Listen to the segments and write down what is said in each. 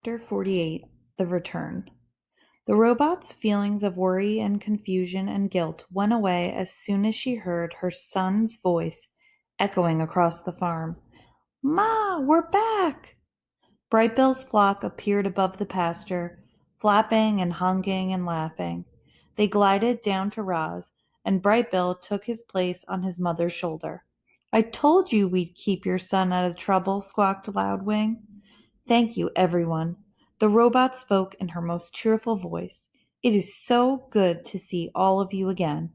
Chapter 48 The Return. The robot's feelings of worry and confusion and guilt went away as soon as she heard her son's voice echoing across the farm. Ma, we're back! Brightbill's flock appeared above the pasture, flapping and honking and laughing. They glided down to Roz, and Brightbill took his place on his mother's shoulder. I told you we'd keep your son out of trouble, squawked Loudwing. Thank you, everyone. The robot spoke in her most cheerful voice. It is so good to see all of you again.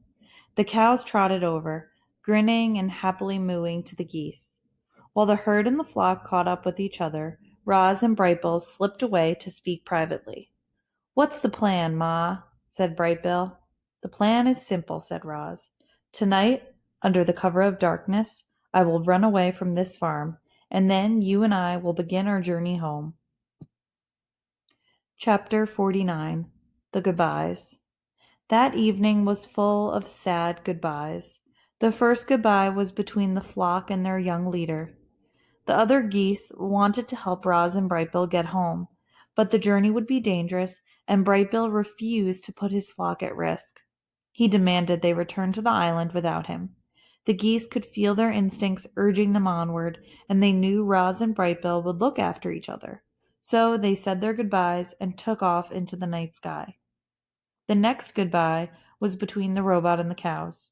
The cows trotted over, grinning and happily mooing to the geese. While the herd and the flock caught up with each other, Roz and Brightbill slipped away to speak privately. What's the plan, Ma? Said Brightbill. The plan is simple, said Roz. Tonight, under the cover of darkness, I will run away from this farm, and then you and I will begin our journey home. Chapter 49 The Goodbyes. That evening was full of sad goodbyes. The first goodbye was between the flock and their young leader. The other geese wanted to help Roz and Brightbill get home, but the journey would be dangerous, and Brightbill refused to put his flock at risk. He demanded they return to the island without him. The geese could feel their instincts urging them onward, and they knew Roz and Brightbill would look after each other. So they said their goodbyes and took off into the night sky. The next goodbye was between the robot and the cows.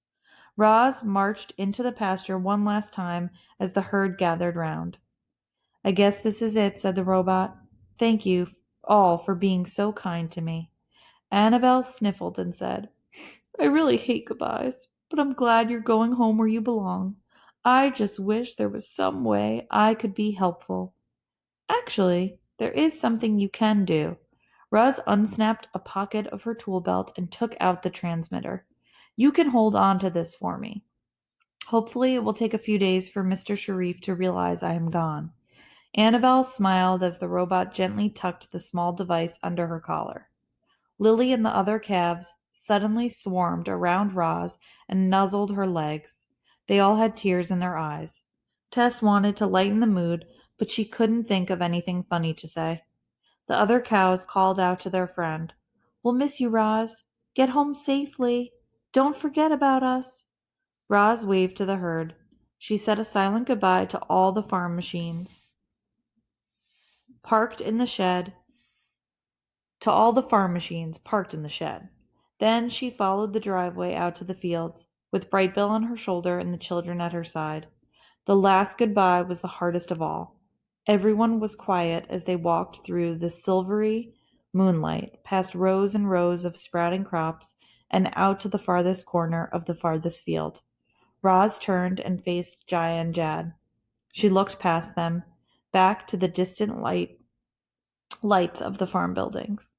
Roz marched into the pasture one last time as the herd gathered round. I guess this is it, said the robot. Thank you all for being so kind to me. Annabelle sniffled and said, I really hate goodbyes, but I'm glad you're going home where you belong. I just wish there was some way I could be helpful. Actually, there is something you can do. Roz unsnapped a pocket of her tool belt and took out the transmitter. You can hold on to this for me. Hopefully, it will take a few days for Mr. Sharif to realize I am gone. Annabelle smiled as the robot gently tucked the small device under her collar. Lily and the other calves suddenly swarmed around Roz and nuzzled her legs. They all had tears in their eyes. Tess wanted to lighten the mood, but she couldn't think of anything funny to say. The other cows called out to their friend, We'll miss you, Roz. Get home safely. Don't forget about us. Roz waved to the herd. She said a silent goodbye to all the farm machines parked in the shed, to all the farm machines parked in the shed. Then she followed the driveway out to the fields, with Brightbill on her shoulder and the children at her side. The last goodbye was the hardest of all. Everyone was quiet as they walked through the silvery moonlight, past rows and rows of sprouting crops, and out to the farthest corner of the farthest field. Roz turned and faced Jaya and Jad. She looked past them, back to the distant lights of the farm buildings.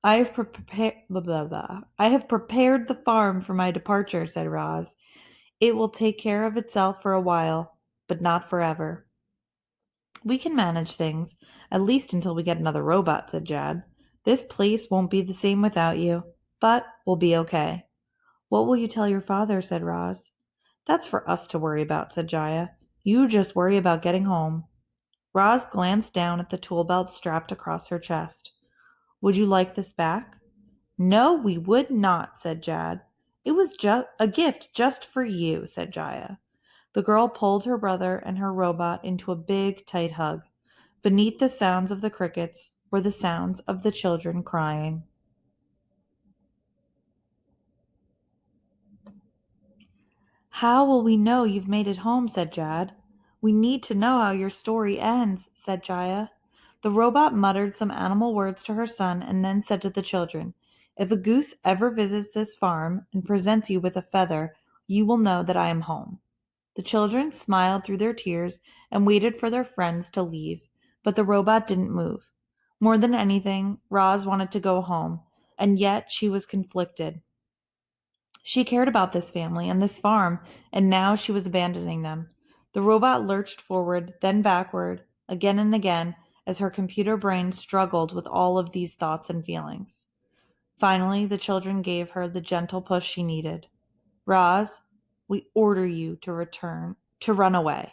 I have prepared the farm for my departure, said Roz. It will take care of itself for a while, but not forever. We can manage things, at least until we get another robot, said Jad. This place won't be the same without you, but we'll be okay. What will you tell your father, said Roz. That's for us to worry about, said Jaya. You just worry about getting home. Roz glanced down at the tool belt strapped across her chest. Would you like this back? No, we would not, said Jad. It was just a gift just for you, said Jaya. The girl pulled her brother and her robot into a big, tight hug. Beneath the sounds of the crickets were the sounds of the children crying. How will we know you've made it home, said Jad. We need to know how your story ends, said Jaya. The robot muttered some animal words to her son and then said to the children, If a goose ever visits this farm and presents you with a feather, you will know that I am home. The children smiled through their tears and waited for their friends to leave, but the robot didn't move. More than anything, Roz wanted to go home, and yet she was conflicted. She cared about this family and this farm, and now she was abandoning them. The robot lurched forward, then backward, again and again, as her computer brain struggled with all of these thoughts and feelings. Finally, the children gave her the gentle push she needed. Roz, we order you to run away.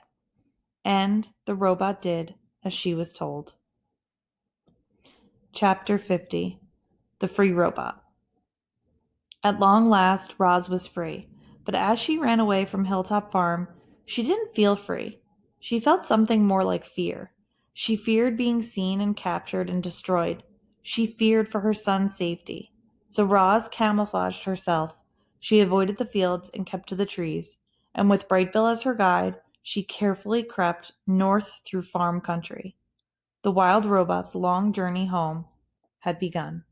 And the robot did as she was told. Chapter 50. The Free Robot. At long last, Roz was free, but as she ran away from Hilltop Farm, she didn't feel free. She felt something more like fear. She feared being seen and captured and destroyed. She feared for her son's safety. So Roz camouflaged herself. She avoided the fields and kept to the trees, and with Brightbill as her guide, she carefully crept north through farm country. The wild robot's long journey home had begun.